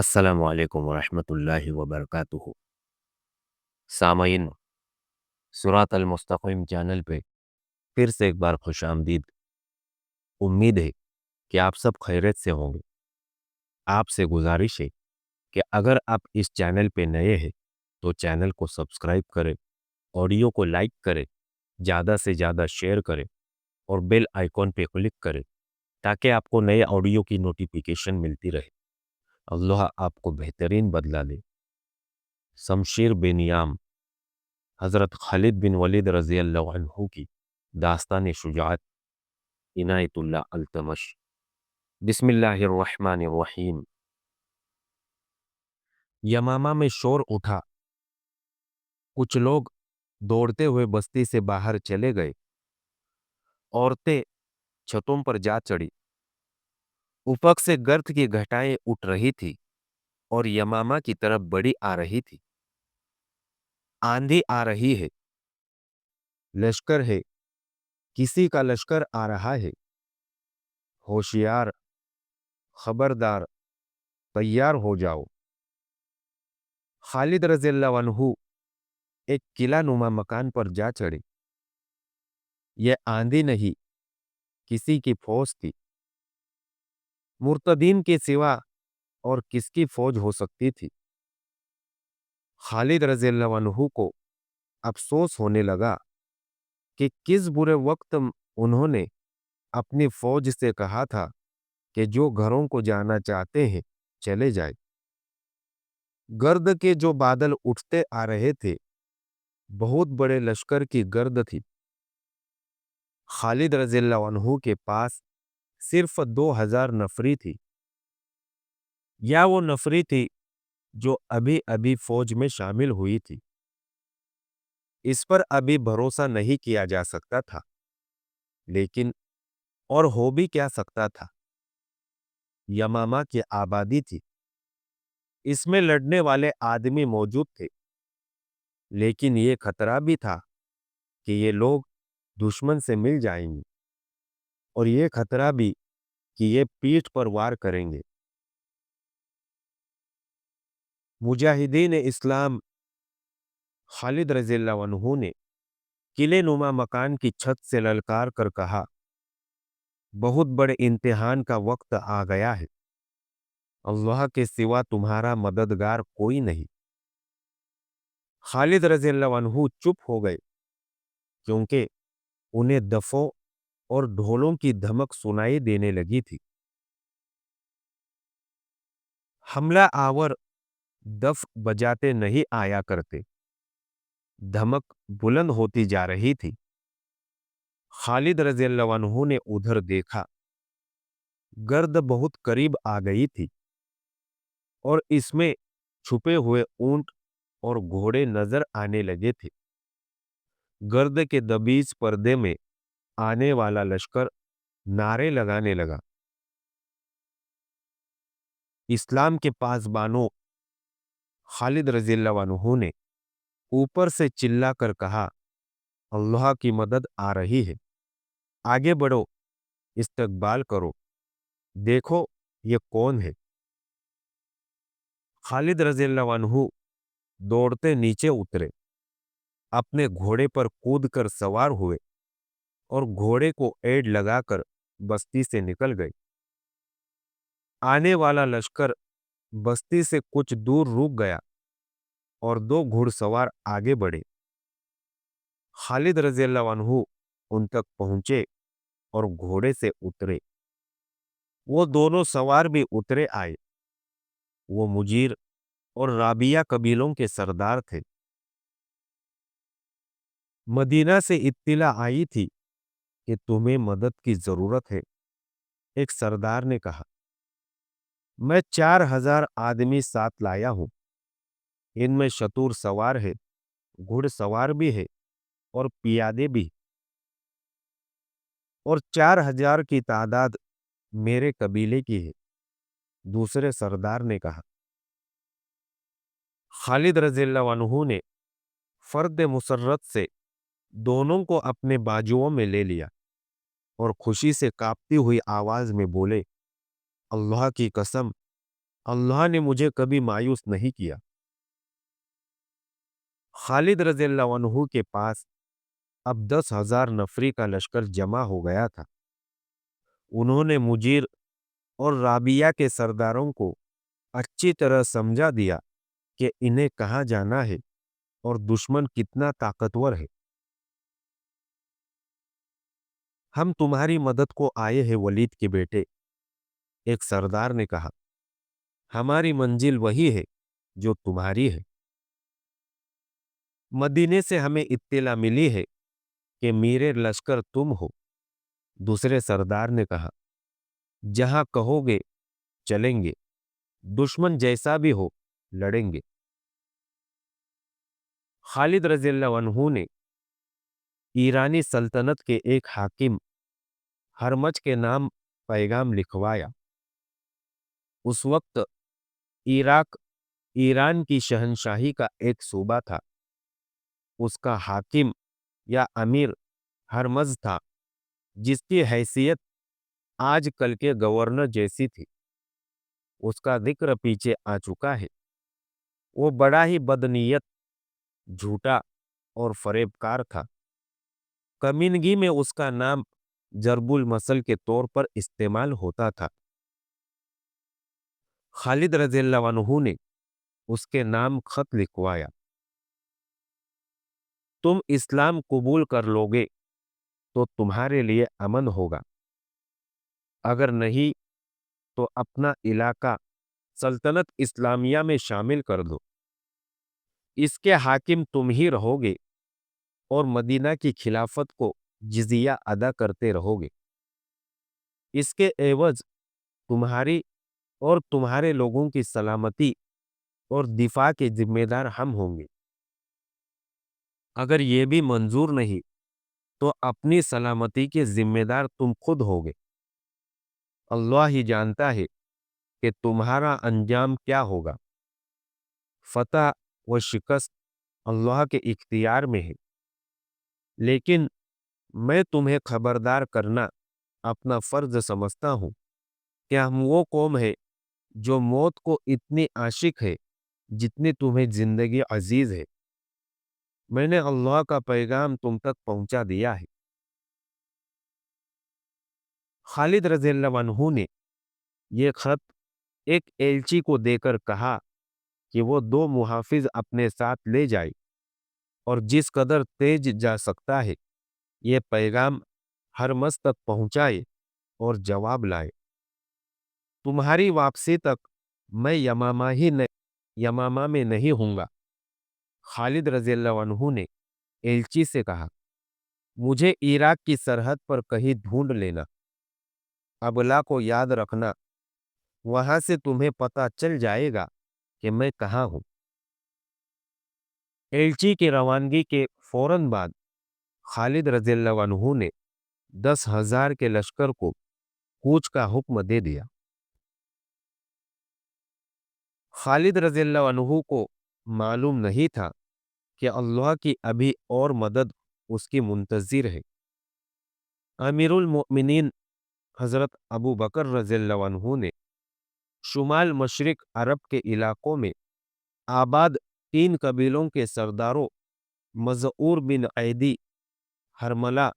अस्सलामु अलैकुम वरहमतुल्लाहि वबरकातुहू। सामईन, सुरात अल मुस्तकीम चैनल पे फिर से एक बार खुश आमदीद। उम्मीद है कि आप सब खैरियत से होंगे। आपसे गुजारिश है कि अगर आप इस चैनल पे नए हैं तो चैनल को सब्सक्राइब करें, ऑडियो को लाइक करें, ज़्यादा से ज़्यादा शेयर करें और बेल आइकॉन पे क्लिक करें ताकि आपको नए ऑडियो की नोटिफिकेशन मिलती रहे। अल्लाह आपको बेहतरीन बदला दे। शमशीर बिन याम हज़रत खालिद बिन वलीद रज़ी अल्लाह अन्हु की दास्तान शुजाअत इनायतुल्लाह अल्तमश। बिस्मिल्लाहिर्रहमानिर्रहीम। यमामा में शोर उठा। कुछ लोग दौड़ते हुए बस्ती से बाहर चले गए। औरतें छतों पर जा चढ़ी। ऊपर से गर्द की घटाएं उठ रही थी और यमामा की तरफ बड़ी आ रही थी। आंधी आ रही है, लश्कर है, किसी का लश्कर आ रहा है। होशियार, खबरदार, तैयार हो जाओ। खालिद रज़ियल्लाहु अन्हु एक किला नुमा मकान पर जा चढ़े। यह आंधी नहीं, किसी की फौज थी। मुर्तदीन के सिवा और किसकी फौज हो सकती थी। खालिद रज़ियल्लाहु अन्हु को अफसोस होने लगा कि किस बुरे वक्त उन्होंने अपनी फौज से कहा था कि जो घरों को जाना चाहते हैं चले जाए। गर्द के जो बादल उठते आ रहे थे, बहुत बड़े लश्कर की गर्द थी। खालिद रज़ियल्लाहु अन्हु के पास सिर्फ 2000 नफरी थी, या वो नफरी थी जो अभी अभी फौज में शामिल हुई थी। इस पर अभी भरोसा नहीं किया जा सकता था, लेकिन और हो भी क्या सकता था। यमामा की आबादी थी, इसमें लड़ने वाले आदमी मौजूद थे, लेकिन ये खतरा भी था कि ये लोग दुश्मन से मिल जाएंगे और ये खतरा भी कि ये पीठ पर वार करेंगे। मुजाहिदीन इस्लाम खालिद रज़ियल्लाहु अन्हु ने किले नुमा मकान की छत से ललकार कर कहा, बहुत बड़े इम्तिहान का वक्त आ गया है। अल्लाह के सिवा तुम्हारा मददगार कोई नहीं। खालिद रज़ियल्लाहु अन्हु चुप हो गए, क्योंकि उन्हें दफों और ढोलों की धमक सुनाई देने लगी थी। हमला आवर दफ बजाते नहीं आया करते। धमक बुलंद होती जा रही थी। खालिद रज़ियल्लाहु अन्हु ने उधर देखा। गर्द बहुत करीब आ गई थी और इसमें छुपे हुए ऊंट और घोड़े नजर आने लगे थे। गर्द के दबीज पर्दे में आने वाला लश्कर नारे लगाने लगा। इस्लाम के पासबानों, खालिद रज़ियल्लाहु अन्हु ने ऊपर से चिल्लाकर कहा, अल्लाह की मदद आ रही है, आगे बढ़ो, इस्तकबाल करो, देखो ये कौन है। खालिद रज़ियल्लाहु अन्हु दौड़ते नीचे उतरे, अपने घोड़े पर कूदकर सवार हुए और घोड़े को एड़ लगाकर बस्ती से निकल गए। आने वाला लश्कर बस्ती से कुछ दूर रुक गया और दो घुड़सवार आगे बढ़े। खालिद रज़ियल्लाहु अन्हु उन तक पहुंचे और घोड़े से उतरे। वो दोनों सवार भी उतरे आए। वो मुजीर और राबिया कबीलों के सरदार थे। मदीना से इत्तिला आई थी कि तुम्हें मदद की जरूरत है। एक सरदार ने कहा, मैं 4000 आदमी साथ लाया हूं। इनमें शतूर सवार है, घुड़सवार भी है और पियादे भी, और 4000 की तादाद मेरे कबीले की है। दूसरे सरदार ने कहा। खालिद रज़ियल्लाहु अन्हु ने फर्द मुसर्रत से दोनों को अपने बाजुओं में ले लिया और खुशी से कांपती हुई आवाज में बोले, अल्लाह की कसम, اللہ نے मुझे कभी मायूस नहीं किया। खालिद रज़ियल्लाहु अन्हु के पास अब 10,000 नफरी का लश्कर जमा हो गया था। उन्होंने मुजीर और राबिया के सरदारों को अच्छी तरह समझा दिया कि इन्हें कहाँ जाना है और दुश्मन कितना ताकतवर है। हम तुम्हारी मदद को आए हैं वलीद के बेटे, एक सरदार ने कहा। हमारी मंजिल वही है जो तुम्हारी है। मदीने से हमें इत्तिला मिली है कि मेरे लश्कर तुम हो, दूसरे सरदार ने कहा। जहां कहोगे चलेंगे, दुश्मन जैसा भी हो लड़ेंगे। खालिद रज़ियल्लाहु अन्हु ने ईरानी सल्तनत के एक हाकिम हरमज के नाम पैगाम लिखवाया। उस वक्त इराक ईरान की शहंशाही का एक सूबा था। उसका हाकिम या अमीर हरमज था, जिसकी हैसियत आजकल के गवर्नर जैसी थी। उसका जिक्र पीछे आ चुका है। वो बड़ा ही बदनीयत, झूठा और फरेबकार था। कमीनगी में उसका नाम जरबुल मसल के तौर पर इस्तेमाल होता था। खालिद रज़ियल्लाहु अन्हु ने उसके नाम खत लिखवाया। तुम इस्लाम कबूल कर लोगे तो तुम्हारे लिए अमन होगा, अगर नहीं तो अपना इलाका सल्तनत इस्लामिया में शामिल कर दो। इसके हाकिम तुम ही रहोगे और मदीना की खिलाफत को जिजिया अदा करते रहोगे। इसके एवज तुम्हारी और तुम्हारे लोगों की सलामती और दिफा के जिम्मेदार हम होंगे। अगर ये भी मंजूर नहीं तो अपनी सलामती के जिम्मेदार तुम खुद होगे। अल्लाह ही जानता है कि तुम्हारा अंजाम क्या होगा। फतह व शिकस्त अल्लाह के इख्तियार में है, लेकिन मैं तुम्हें खबरदार करना अपना फर्ज समझता हूँ कि हम वो कौम है जो मौत को इतनी आशिक है जितनी तुम्हें जिंदगी अजीज है। मैंने अल्लाह का पैगाम तुम तक पहुंचा दिया है। खालिद रज़ियल्लाहु अन्हु ने ये खत एक एलची को देकर कहा कि वो दो मुहाफिज अपने साथ ले जाए और जिस कदर तेज जा सकता है ये पैगाम हरमस तक पहुंचाए और जवाब लाए। तुम्हारी वापसी तक मैं यमामा में नहीं हूंगा। खालिद रज़ियल्लाहु अन्हु ने एलची से कहा, मुझे इराक की सरहद पर कहीं ढूंढ लेना। अबला को याद रखना, वहां से तुम्हें पता चल जाएगा कि मैं कहाँ हूं। एलची की रवानगी के फौरन बाद खालिद रज़ियल्लाहु अन्हु ने 10,000 के लश्कर को कूच का हुक्म दे दिया। खालिद रज़ियल्लाहु अन्हु को मालूम नहीं था कि अल्लाह की अभी और मदद उसकी मुंतज़िर है। अमीरुल मोमिनीन हज़रत अबू बकर रज़ियल्लाहु अन्हु ने शुमाल मशरिक अरब के इलाकों में आबाद 3 कबीलों के सरदारों मज़ऊर बिन ऐदी, हरमला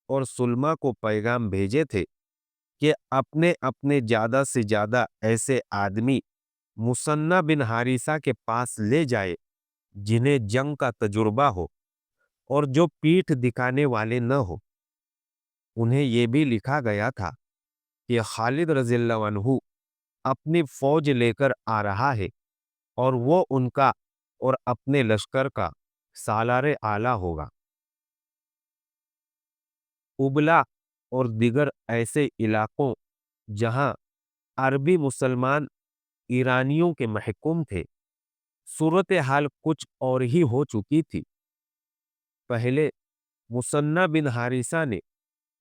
और सुलमा को पैगाम भेजे थे कि अपने अपने ज्यादा से ज्यादा ऐसे आदमी मुसन्ना बिन हारिसा के पास ले जाए जिन्हें जंग का तजुर्बा हो और जो पीठ दिखाने वाले न हो। उन्हें यह भी लिखा गया था कि खालिद रज़ियल्लाहु अन्हु अपनी फौज लेकर आ रहा है और वो उनका और अपने लश्कर का सालारे आला होगा। उबला और दिगर ऐसे इलाकों जहां अरबी मुसलमान ईरानियों के महकूम थे, सूरत हाल कुछ और ही हो चुकी थी। पहले मुसन्ना बिन हारिसा ने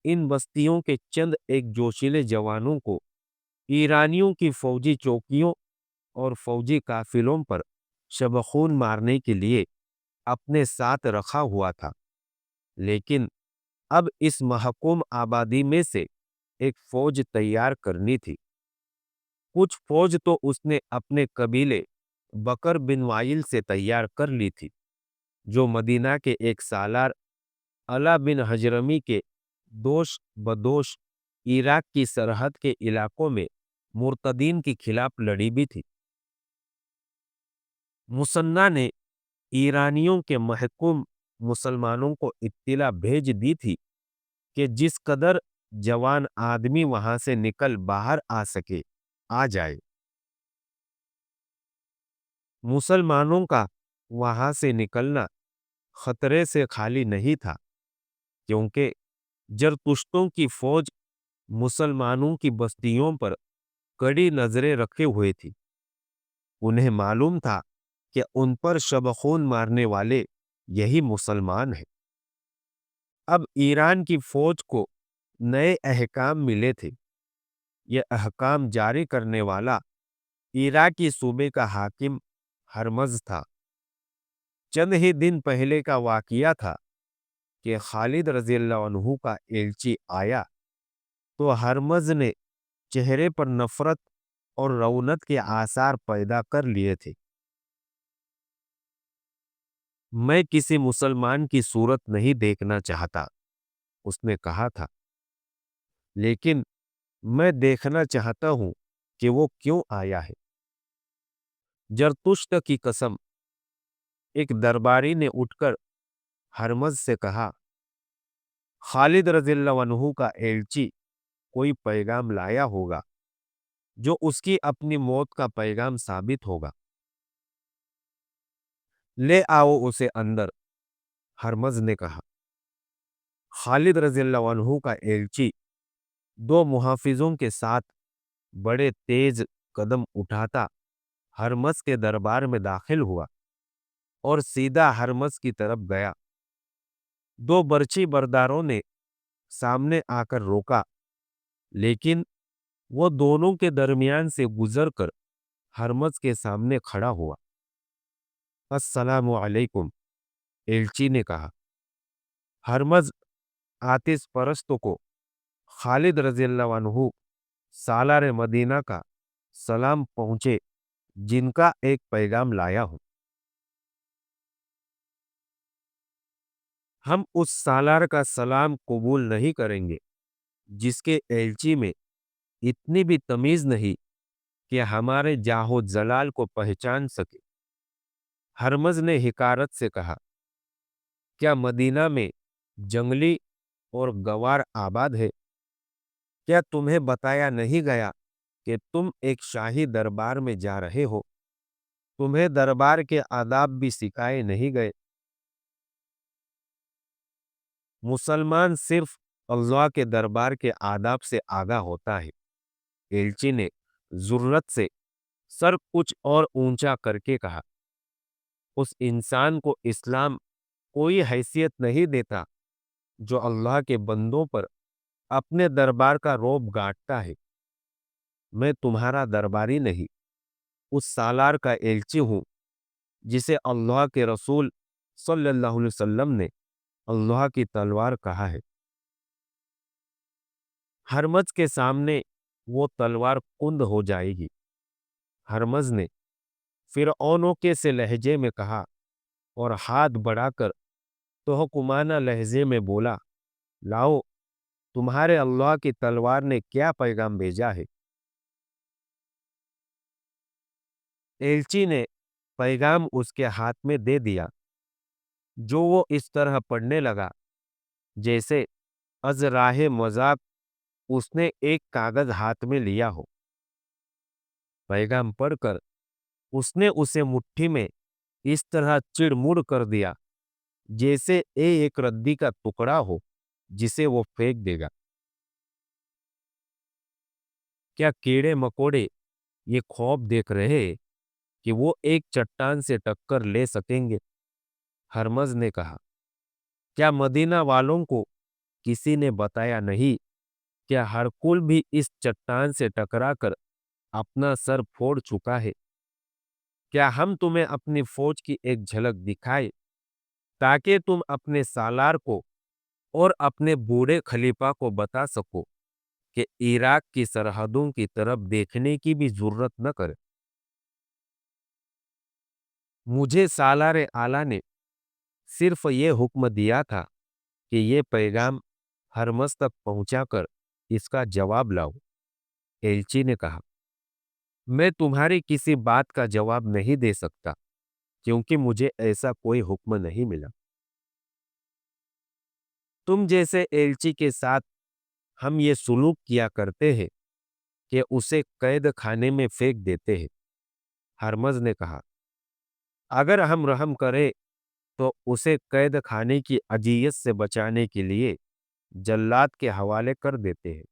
इन बस्तियों के चंद एक जोशीले जवानों को ईरानियों की फौजी चौकियों और फौजी काफिलों पर शबखून मारने के लिए अपने साथ रखा हुआ था, लेकिन अब इस महकूम आबादी में से एक फौज तैयार करनी थी। कुछ फौज तो उसने अपने कबीले बकर बिन वाइल से तैयार कर ली थी, जो मदीना के एक सालार अला बिन हजरमी के दोष बदोश इराक की सरहद के इलाकों में मुर्तदीन के खिलाफ लड़ी भी थी। मुसन्ना ने ईरानियों के महकूम मुसलमानों को इत्तिला भेज दी थी कि जिस कदर जवान आदमी वहां से निकल बाहर आ सके आ जाए। मुसलमानों का वहां से निकलना खतरे से खाली नहीं था, क्योंकि जरतुश्तों की फौज मुसलमानों की बस्तियों पर कड़ी नजरें रखे हुए थी। उन्हें मालूम था कि उन पर शबखून मारने वाले यही मुसलमान हैं। अब ईरान की फौज को नए अहकाम मिले थे। ये अहकाम जारी करने वाला इराकी सूबे का हाकिम हरमज था। चंद ही दिन पहले का वाकया था कि खालिद रज़ियल्लाहु अन्हु का एलची आया तो हरमज ने चेहरे पर नफरत और रौनक के आसार पैदा कर लिए थे। मैं किसी मुसलमान की सूरत नहीं देखना चाहता, उसने कहा था, लेकिन मैं देखना चाहता हूं कि वो क्यों आया है। जरतुश्त की कसम, एक दरबारी ने उठकर हरमज से कहा, खालिद रज़ियल्लाहु अन्हु का एलची कोई पैगाम लाया होगा जो उसकी अपनी मौत का पैगाम साबित होगा। ले आओ उसे अंदर, हरमज ने कहा। खालिद रज़ियल्लाहु अन्हु का एलची दो मुहाफिजों के साथ बड़े तेज कदम उठाता हरमज के दरबार में दाखिल हुआ और सीधा हरमज की तरफ गया। दो बर्छी बरदारों ने सामने आकर रोका, लेकिन वो दोनों के दरमियान से गुजरकर हरमज के सामने खड़ा हुआ। अस्सलामु अलैकुम, एलची ने कहा। हरमज आतिश परस्तों को खालिद रज़ियल्लाहु अन्हु सालार मदीना का सलाम पहुंचे, जिनका एक पैगाम लाया हूं। हम उस सालार का सलाम कबूल नहीं करेंगे जिसके एलची में इतनी भी तमीज नहीं कि हमारे जाहो जलाल को पहचान सके। हरमज ने हिकारत से कहा, क्या मदीना में जंगली और गवार आबाद है? क्या तुम्हें बताया नहीं गया कि तुम एक शाही दरबार में जा रहे हो? तुम्हें दरबार के आदाब भी सिखाए नहीं गए? मुसलमान सिर्फ अल्लाह के दरबार के आदाब से आगा होता है। एलची ने जुर्रत से सर कुछ और ऊंचा करके कहा, उस इंसान को इस्लाम कोई हैसियत नहीं देता जो अल्लाह के बंदों पर अपने दरबार का रोब गांठता है। मैं तुम्हारा दरबारी नहीं, उस सालार का एलची हूं जिसे अल्लाह के रसूल सल्लल्लाहु अलैहि वसल्लम ने अल्लाह की तलवार कहा है। हरमज के सामने वो तलवार कुंद हो जाएगी। हरमज ने फिरौनों से लहजे में कहा और हाथ बढ़ाकर तोहकुमाना लहजे में बोला, लाओ, तुम्हारे अल्लाह की तलवार ने क्या पैगाम भेजा है? एलची ने पैगाम उसके हाथ में दे दिया, जो वो इस तरह पढ़ने लगा जैसे अजराहे मजाक उसने एक कागज हाथ में लिया हो। पैगाम पढ़कर उसने उसे मुट्ठी में इस तरह चिड़मुड़ कर दिया जैसे एक रद्दी का टुकड़ा हो जिसे वो फेंक देगा। क्या कीड़े मकोड़े ये ख्वाब देख रहे कि वो एक चट्टान से टक्कर ले सकेंगे? हरमज ने कहा, क्या मदीना वालों को किसी ने बताया नहीं? क्या हरकुल भी इस चट्टान से टकराकर अपना सर फोड़ चुका है? क्या हम तुम्हें अपनी फौज की एक झलक दिखाए ताकि तुम अपने सालार को और अपने बूढ़े खलीफा को बता सको کہ عراق کی سرحدوں کی طرف دیکھنے کی بھی ضرورت نہ کرے۔ مجھے سالار اعلیٰ نے صرف یہ حکم دیا تھا کہ یہ پیغام ہرمز تک پہنچا کر اس کا جواب لاؤ۔ ایلچی نے کہا، میں تمہاری کسی بات کا جواب نہیں دے سکتا کیونکہ مجھے ایسا کوئی حکم نہیں ملا۔ تم جیسے ایلچی کے ساتھ ہم یہ سلوک کیا کرتے ہیں کہ اسے قید خانے میں پھینک دیتے ہیں۔ ہرمز نے کہا، اگر ہم رحم کریں تو اسے قید خانے کی اذیت سے بچانے کے لیے جلاد کے حوالے کر دیتے ہیں۔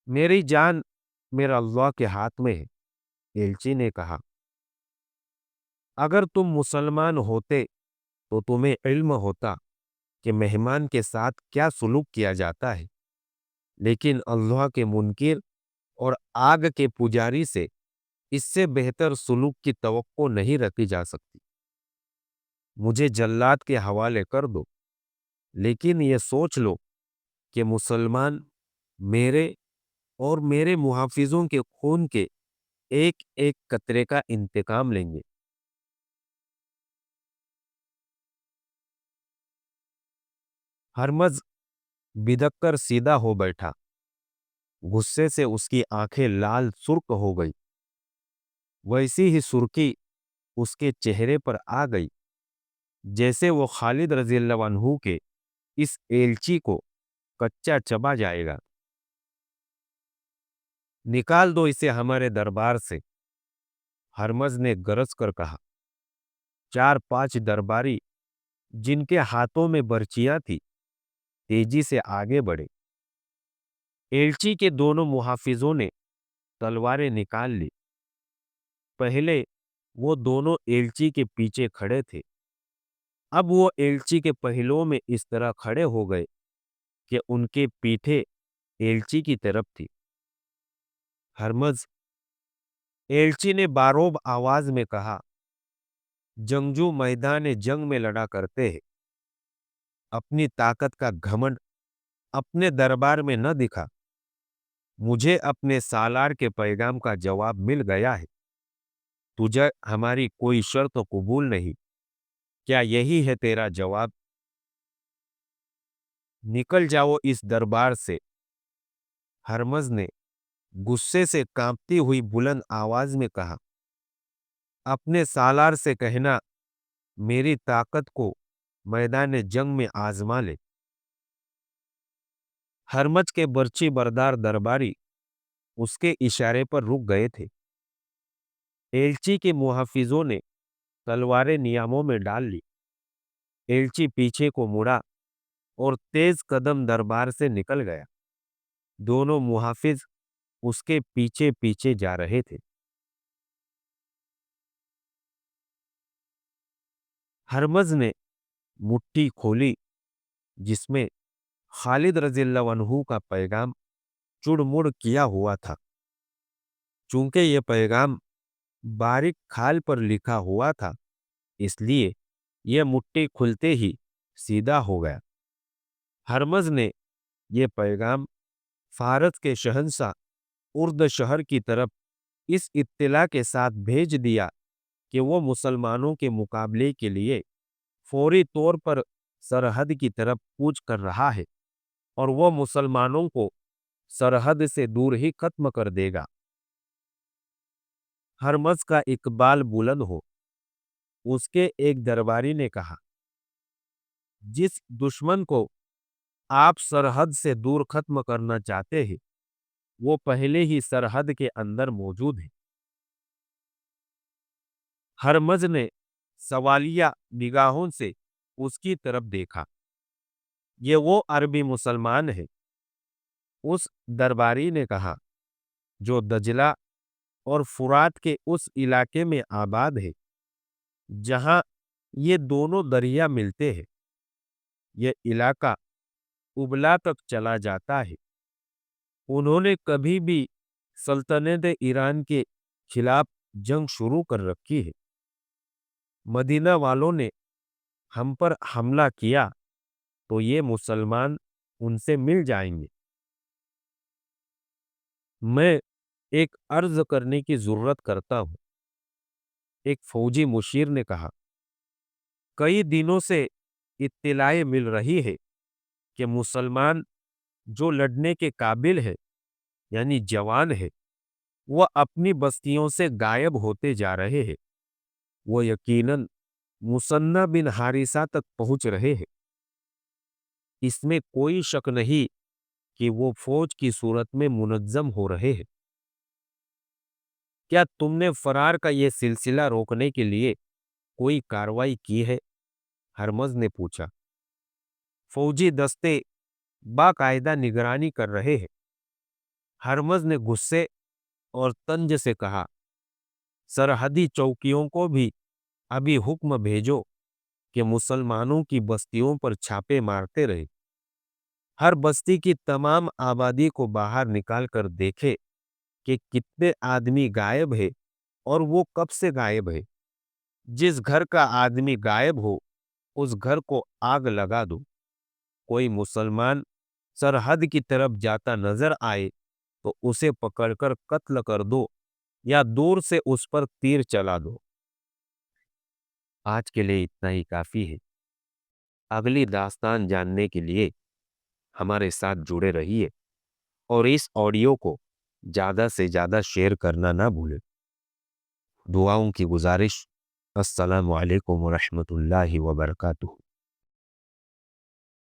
میری جان میرا اللہ کے ہاتھ میں ہے۔ ایلچی نے کہا، اگر تم مسلمان ہوتے تو تمہیں علم ہوتا کہ مہمان کے ساتھ کیا سلوک کیا جاتا ہے، لیکن اللہ کے منکر اور آگ کے پجاری سے اس سے بہتر سلوک کی توقع نہیں رکھی جا سکتی۔ مجھے جلاد کے حوالے کر دو، لیکن یہ سوچ لو کہ مسلمان میرے اور میرے محافظوں کے خون کے ایک ایک قطرے کا انتقام لیں گے۔ ہرمز بدک کر سیدھا ہو بیٹھا۔ غصے سے اس کی آنکھیں لال سرخ ہو گئی۔ ویسی ہی سرخی اس کے چہرے پر آ گئی جیسے وہ خالد رضی اللہ عنہ کے اس ایلچی کو کچا چبا جائے گا۔ نکال دو اسے ہمارے دربار سے، ہرمز نے گرج کر کہا۔ 4-5 درباری جن کے ہاتھوں میں برچیاں تھی تیزی سے آگے بڑھے۔ ایلچی کے دونوں محافظوں نے تلواریں نکال لی۔ پہلے وہ دونوں ایلچی کے پیچھے کھڑے تھے، اب وہ ایلچی کے پہلوؤں میں اس طرح کھڑے ہو گئے کہ ان کے پیٹھیں ایلچی کی طرف تھی۔ ہرمز، ایلچی نے باروب آواز میں کہا، جنگجو میدان جنگ میں لڑا کرتے ہیں، اپنی طاقت کا گھمنڈ اپنے دربار میں نہ دکھا۔ مجھے اپنے سالار کے پیغام کا جواب مل گیا ہے۔ تجھے ہماری کوئی شرط قبول نہیں، کیا یہی ہے تیرا جواب؟ نکل جاؤ اس دربار سے، ہرمز نے غصے سے کانپتی ہوئی بلند آواز میں کہا۔ اپنے سالار سے کہنا میری طاقت کو میدان جنگ میں آزما لے۔ ہرمز کے برچی بردار درباری اس کے اشارے پر رک گئے تھے۔ ایلچی کے محافظوں نے تلواریں نیاموں میں ڈال لی۔ ایلچی پیچھے کو مڑا اور تیز قدم دربار سے نکل گیا۔ دونوں محافظ اس کے پیچھے پیچھے جا رہے تھے۔ ہرمز نے مٹھی کھولی جس میں خالد رضی اللہ عنہ کا پیغام چڑ مڑ کیا ہوا تھا۔ چونکہ یہ پیغام باریک کھال پر لکھا ہوا تھا اس لیے یہ مٹھی کھلتے ہی سیدھا ہو گیا۔ ہرمز نے یہ پیغام فارس کے شہنشاہ ارد شہر کی طرف اس اطلاع کے ساتھ بھیج دیا کہ وہ مسلمانوں کے مقابلے کے لیے فوری طور پر سرحد کی طرف کوچ کر رہا ہے اور وہ مسلمانوں کو سرحد سے دور ہی ختم کر دے گا۔ ہرمز کا اقبال بلند ہو۔ اس کے ایک درباری نے کہا، جس دشمن کو آپ سرحد سے دور ختم کرنا چاہتے ہیں وہ پہلے ہی سرحد کے اندر موجود ہے۔ ہرمز نے سوالیہ نگاہوں سے اس کی طرف دیکھا۔ یہ وہ عربی مسلمان ہے، اس درباری نے کہا، جو دجلہ اور فرات کے اس علاقے میں آباد ہے جہاں یہ دونوں دریا ملتے ہیں۔ یہ علاقہ ابلا تک چلا جاتا ہے۔ انہوں نے کبھی بھی سلطنت ایران کے خلاف جنگ شروع کر رکھی ہے۔ مدینہ والوں نے ہم پر حملہ کیا تو یہ مسلمان ان سے مل جائیں گے۔ میں ایک عرض کرنے کی ضرورت کرتا ہوں۔ ایک فوجی مشیر نے کہا، کئی دنوں سے اطلاعیں مل رہی ہے کہ مسلمان جو لڑنے کے قابل ہے یعنی جوان ہے وہ اپنی بستیوں سے غائب ہوتے جا رہے ہیں۔ وہ یقیناً مثنہ بن حارثہ تک پہنچ رہے ہیں۔ اس میں کوئی شک نہیں کہ وہ فوج کی صورت میں منظم ہو رہے ہیں۔ کیا تم نے فرار کا یہ سلسلہ روکنے کے لیے کوئی کارروائی کی ہے؟ ہرمز نے پوچھا۔ فوجی دستے باقاعدہ نگرانی کر رہے ہیں۔ ہرمز نے غصے اور طنز سے کہا، سرحدی چوکیوں کو بھی ابھی حکم بھیجو کہ مسلمانوں کی بستیوں پر چھاپے مارتے رہے۔ ہر بستی کی تمام آبادی کو باہر نکال کر دیکھے کہ کتنے آدمی غائب ہے اور وہ کب سے غائب ہے۔ جس گھر کا آدمی غائب ہو اس گھر کو آگ لگا دو۔ کوئی مسلمان سرحد کی طرف جاتا نظر آئے تو اسے پکڑ کر قتل کر دو یا دور سے اس پر تیر چلا دو۔ آج کے لیے اتنا ہی کافی ہے۔ اگلی داستان جاننے کے لیے ہمارے ساتھ جڑے رہیے اور اس آڈیو کو زیادہ سے زیادہ شیئر کرنا نہ بھولیں۔ دعاؤں کی گزارش۔ السلام علیکم ورحمۃ اللہ وبرکاتہ۔